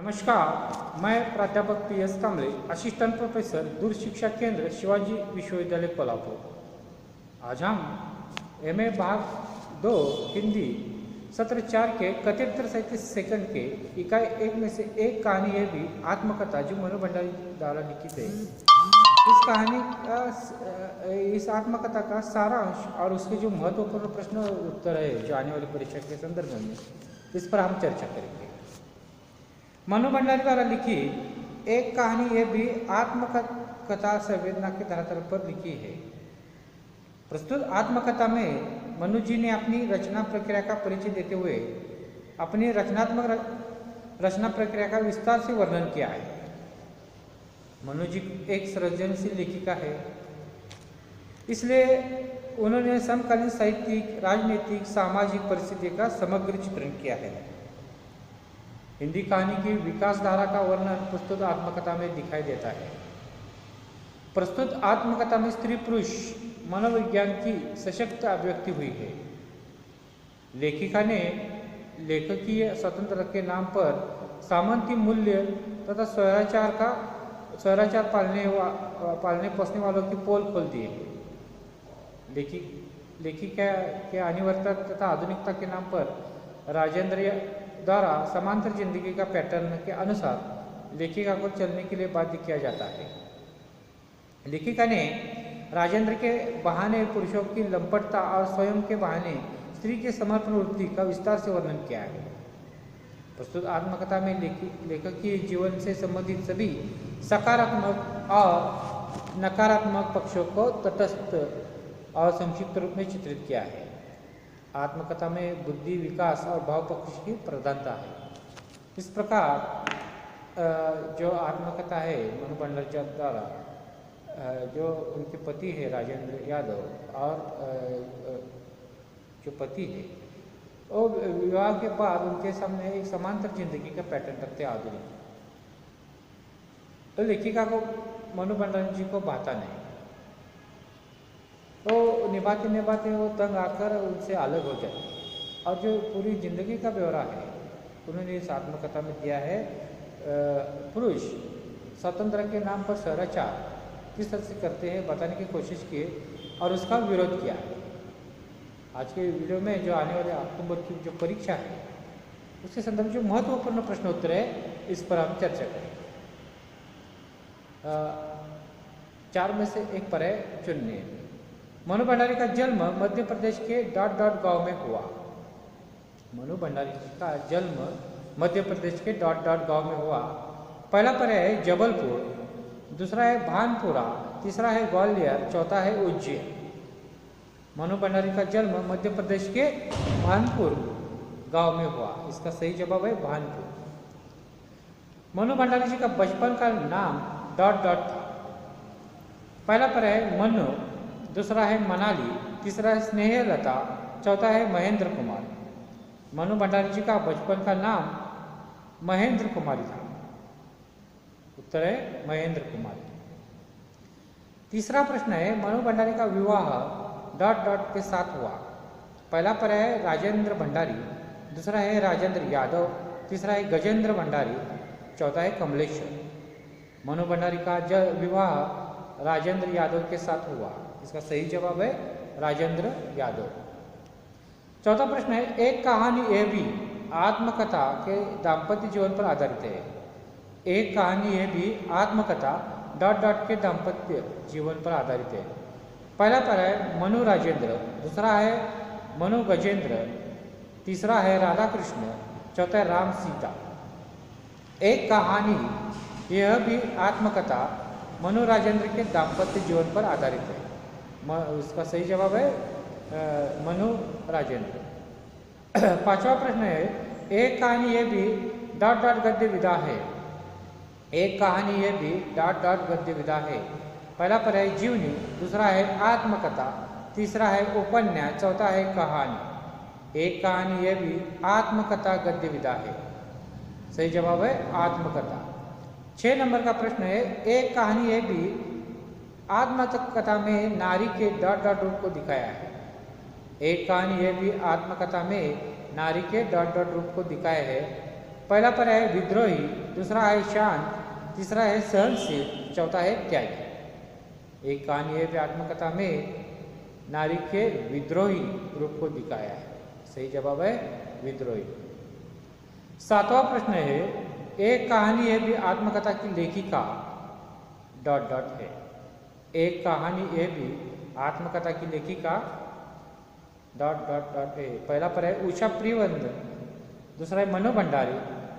नमस्कार, मैं प्राध्यापक PS कांबळे, असिस्टेंट प्रोफेसर दूर शिक्षा केंद्र शिवाजी विश्वविद्यालय कोल्हापुर। आज हम MA भाग 2 हिंदी सत्र 4 के 71-37 सेकंड के इकाई 1 में से एक कहानी है भी आत्मकथा जो मनु भंडारी द्वारा लिखित है। इस कहानी का इस आत्मकथा का सारांश और उसके जो महत्वपूर्ण प्रश्न उत्तर है जो आने वाली परीक्षा के संदर्भ में, इस पर हम चर्चा करेंगे। मनु भंडारी द्वारा लिखी एक कहानी ये भी आत्मकथा संवेदना के धरातल पर लिखी है। प्रस्तुत आत्मकथा में मनु जी ने अपनी रचना प्रक्रिया का परिचय देते हुए अपनी रचना प्रक्रिया का विस्तार से वर्णन किया है। मनु जी एक सृजनशील लेखिका है, इसलिए उन्होंने समकालीन साहित्यिक, राजनीतिक, सामाजिक परिस्थिति का समग्र चित्रण किया है। हिंदी कहानी की विकास धारा का वर्णन प्रस्तुत आत्मकथा में दिखाई देता है। प्रस्तुत आत्मकथा में स्त्री पुरुष मनोविज्ञान की सशक्त अभिव्यक्ति हुई है। लेखिका ने लेखकीय स्वतंत्रता के नाम पर सामंती मूल्य तथा स्वैराचार पालने पोसने वालों की पोल खोल दी है। लेखिका के अनिवार्यता तथा आधुनिकता के नाम पर राजेंद्र द्वारा समांतर जिंदगी का पैटर्न के अनुसार लेखिका को चलने के लिए बाध्य किया जाता है। लेखिका ने राजेंद्र के बहाने पुरुषों की लंपटता और स्वयं के बहाने स्त्री के समर्पण वृत्ति का विस्तार से वर्णन किया है। प्रस्तुत आत्मकथा में लेखक के जीवन से संबंधित सभी सकारात्मक और नकारात्मक पक्षों को तटस्थ और संक्षिप्त रूप में चित्रित किया है। आत्मकथा में बुद्धि विकास और भाव पक्ष की प्रधानता है। इस प्रकार जो आत्मकथा है मनु भंडारी द्वारा, जो उनके पति है राजेंद्र यादव और जो पति है वो विवाह के बाद उनके सामने एक समांतर जिंदगी का पैटर्न रखते आधुनिक, तो लेखिका को मनु भंडारी जी को भाता नहीं, तो निभाते निभाते वो तंग आकर उनसे अलग हो जाए। और जो पूरी जिंदगी का ब्यौरा है उन्होंने इस आत्मकथा में दिया है। पुरुष स्वतंत्रता के नाम पर स्वैराचार किस तरह से करते हैं बताने की कोशिश की और उसका विरोध किया है। आज के वीडियो में जो आने वाले अक्टूबर की जो परीक्षा है उसके संदर्भ में जो महत्वपूर्ण प्रश्न उत्तर है इस पर हम चर्चा करेंगे। 4 में से एक पर है चुनने। मनु भंडारी का जन्म मध्य प्रदेश के गांव में हुआ। मनु भंडारी का जन्म मध्य प्रदेश के गांव में हुआ। पहला पर है जबलपुर, दूसरा है भानपुरा, तीसरा है ग्वालियर, चौथा है उज्जैन। मनु भंडारी का जन्म मध्य प्रदेश के भानपुर गांव में हुआ। इसका सही जवाब है भानपुर। मनु भंडारी जी का बचपन का नाम ... था। पहला पर है मनु, दूसरा है मनाली, तीसरा है स्नेहलता, चौथा है महेंद्र कुमार। मनु भंडारी जी का बचपन का नाम महेंद्र कुमारी था। उत्तर है महेंद्र कुमारी। तीसरा प्रश्न है मनु भंडारी का विवाह ... के साथ हुआ। पहला पर है राजेंद्र भंडारी, दूसरा है राजेंद्र यादव, तीसरा है गजेंद्र भंडारी, चौथा है कमलेश्वर। मनु भंडारी का विवाह राजेंद्र यादव के साथ हुआ। इसका सही जवाब है राजेंद्र यादव। चौथा प्रश्न है एक कहानी ये भी आत्मकथा के दाम्पत्य जीवन पर आधारित है। एक कहानी ये भी आत्मकथा ... के दाम्पत्य जीवन पर आधारित है। पहला पर है मनु राजेंद्र, दूसरा है मनु गजेंद्र, तीसरा है राधा कृष्ण, चौथा है राम सीता। एक कहानी यह भी आत्मकथा मनु राजेंद्र के दाम्पत्य जीवन पर आधारित है। इसका सही जवाब है मनु राजेंद्र। पांचवा प्रश्न है एक कहानी ये भी ... गद्य विधा है। एक कहानी ये भी ... गद्य विधा है। पहला पर है जीवनी, दूसरा है आत्मकथा, तीसरा है उपन्यास, चौथा है कहानी। एक कहानी ये भी आत्मकथा गद्य विधा है। सही जवाब है आत्मकथा। 6 नंबर का प्रश्न है एक कहानी ये भी आत्मकथा में नारी के ... रूप को दिखाया है। एक कहानी ये भी आत्मकथा में नारी के ... रूप को दिखाया है। पहला पर है विद्रोही, दूसरा है शांत, तीसरा है सहनशील, चौथा है त्यागी। एक कहानी है भी आत्मकथा में नारी के विद्रोही रूप को दिखाया है। सही जवाब है विद्रोही। सातवां प्रश्न है, एक कहानी है भी आत्मकथा की लेखिका डॉट डॉट है। एक कहानी है भी आत्मकथा की लेखिका डॉट डॉट डॉट है। पहला पर है उषा प्रियवंत, दूसरा है मनु भंडारी,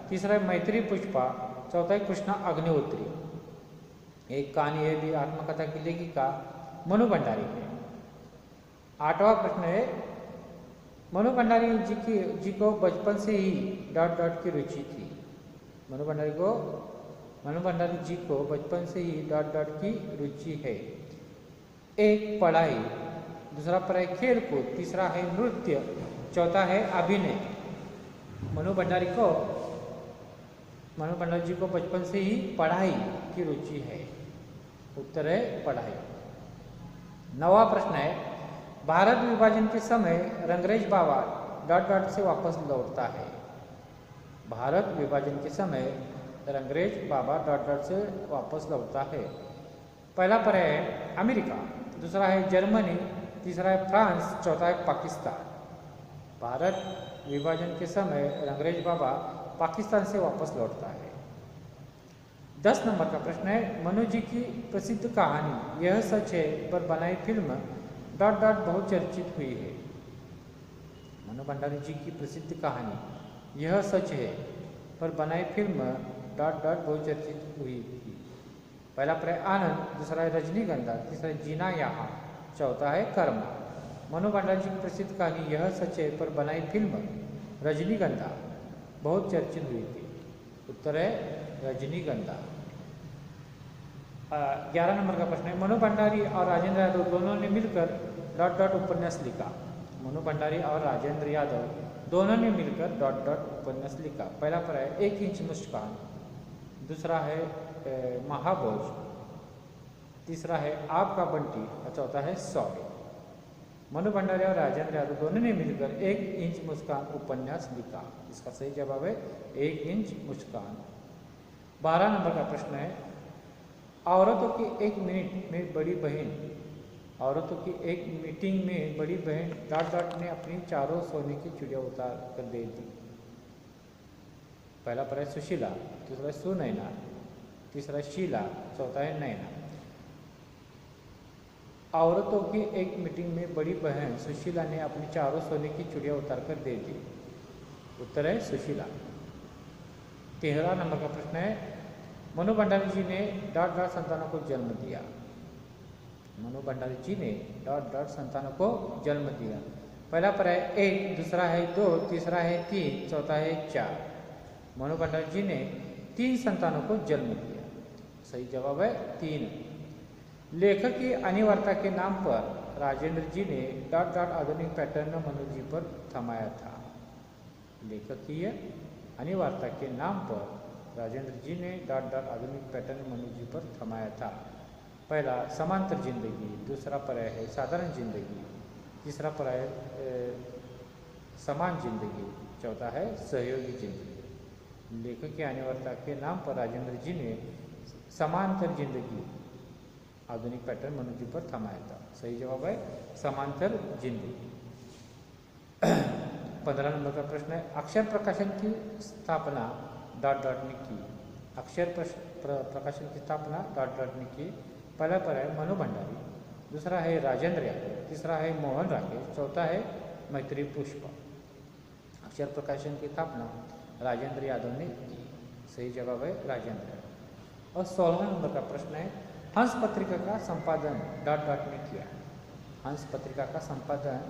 तीसरा है मैत्री पुष्पा, चौथा है कृष्णा अग्निहोत्री। एक कहानी है भी आत्मकथा की लेखिका मनु भंडारी है। आठवां प्रश्न है, मनु भंडारी जी को बचपन से ही डॉट डॉट की रुचि थी। मनु भंडारी जी को बचपन से ही डॉट डॉट की रुचि है। एक पढ़ाई, दूसरा पर है खेलकूद, तीसरा है नृत्य, चौथा है अभिनय। मनु भंडारी जी को बचपन से ही पढ़ाई की रुचि है। उत्तर है पढ़ाई। नवा प्रश्न है, भारत विभाजन के समय रंगरेज बाबा डॉट डॉट से वापस लौटता है। भारत विभाजन के समय रंगरेज बाबा डॉट डॉट से वापस लौटता है। पहला पर है अमेरिका, दूसरा है जर्मनी, तीसरा है फ्रांस, चौथा है पाकिस्तान। भारत विभाजन के समय रंगरेज बाबा पाकिस्तान से वापस लौटता है। 10 नंबर का प्रश्न है, मनु जी की प्रसिद्ध कहानी यह सच है पर बनाई फिल्म डॉट डॉट बहुत चर्चित हुई है। मनु भंडारी जी की प्रसिद्ध कहानी यह सच है पर बनाई फिल्म डॉट डॉट बहुत चर्चित हुई थी। पहला पर है आनंद, दूसरा है रजनीगंधा, तीसरा है जीना यहाँ, चौथा है कर्मा। मनु भंडारी जी की प्रसिद्ध कहानी यह सच है पर बनाई फिल्म रजनीगंधा बहुत चर्चित हुई थी। उत्तर है रजनीगंधा। 11 नंबर का प्रश्न है, मनु भंडारी और राजेंद्र यादव दोनों ने मिलकर डॉट डॉट उपन्यास लिखा। मनु भंडारी और राजेंद्र यादव दोनों ने मिलकर डॉट डॉट उपन्यास लिखा। पहला पर है 1 इंच मुस्कान, दूसरा है महाभोज, तीसरा है आपका बंटी और चौथा है सॉरी। मनु भंडारी और राजेंद्र यादव दोनों ने मिलकर 1 इंच मुस्कान उपन्यास लिखा। इसका सही जवाब है 1 इंच मुस्कान। 12 नंबर का प्रश्न है, औरतों की एक मिनट में बड़ी बहन, औरतों की एक मीटिंग में बड़ी बहन डॉट डॉट ने अपनी चारों सोने की चिड़िया उतार कर दे दी। पहला पर है सुशीला, दूसरा है सुनैना, तीसरा है शीला, चौथा है नैना। औरतों की एक मीटिंग में बड़ी बहन सुशीला ने अपनी चारों सोने की चिड़िया उतार कर दे दी। उत्तर है सुशीला। 13 नंबर का प्रश्न है, मनु भंडारी जी ने डॉट डॉट संतानों को जन्म दिया। मनु भंडारी जी ने डॉट डॉट संतानों को जन्म दिया। पहला पर है 1, दूसरा है 2, तीसरा है 3, चौथा है 4। मनु भंडारी जी ने 3 संतानों को जन्म दिया। सही जवाब है 3। लेखक की अनिवार्यता के नाम पर राजेंद्र जी ने डॉट डॉट आधुनिक पैटर्न मनु जी पर थमाया था। लेखक की अनिवार्यता के नाम पर राजेंद्र जी ने डॉट डॉट आधुनिक पैटर्न मनु जी पर थमाया था। पहला समांतर जिंदगी, दूसरा पर्याय है साधारण जिंदगी, तीसरा पर्याय समान जिंदगी, चौथा है सहयोगी जिंदगी। लेखक की अनिवार्यता के नाम पर राजेंद्र जी ने समांतर जिंदगी आधुनिक पैटर्न मनु जी पर थमाया था। सही जवाब है समांतर जिंदगी। 15 नंबर का प्रश्न है, अक्षर प्रकाशन की स्थापना डॉट डॉट ने की। अक्षर प्रकाशन की स्थापना डॉट डॉट ने की। पहला पर है मनु भंडारी, दूसरा है राजेंद्र यादव, तीसरा है मोहन राकेश, चौथा है मैत्री पुष्पा। अक्षर प्रकाशन की स्थापना राजेंद्र यादव ने की। सही जवाब है राजेंद्र यादव। और 16 नंबर का प्रश्न है, हंस पत्रिका का संपादन डॉट डॉट ने किया। हंस पत्रिका का संपादन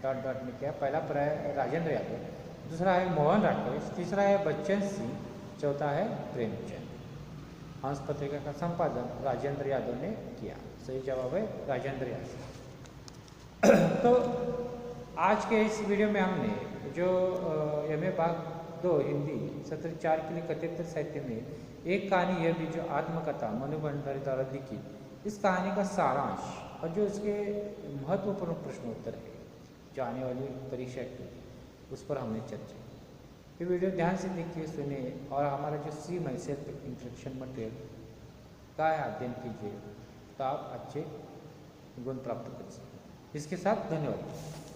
डॉट डॉट ने किया। पहला पर है राजेंद्र यादव, दूसरा है मोहन राकेश, तीसरा है बच्चन सिंह, चौथा है प्रेमचंद। हंस पत्रिका का संपादन राजेंद्र यादव ने किया। सही जवाब है राजेंद्र यादव। तो आज के इस वीडियो में हमने जो MA भाग 2 हिंदी सत्र 4 के लिए कथातर साहित्य में एक कहानी है भी जो आत्मकथा मनु भंडारी द्वारा लिखी, इस कहानी का सारांश और जो इसके महत्वपूर्ण प्रश्नोत्तर है जो आने वाली परीक्षा की, उस पर हमने चर्चा। ये वीडियो ध्यान से देखिए, सुनिए और हमारा जो सी माई सेल्फ इंट्रोडक्शन मटेरियल का अध्ययन कीजिए, तो आप अच्छे गुण प्राप्त कर सकते हैं। इसके साथ धन्यवाद।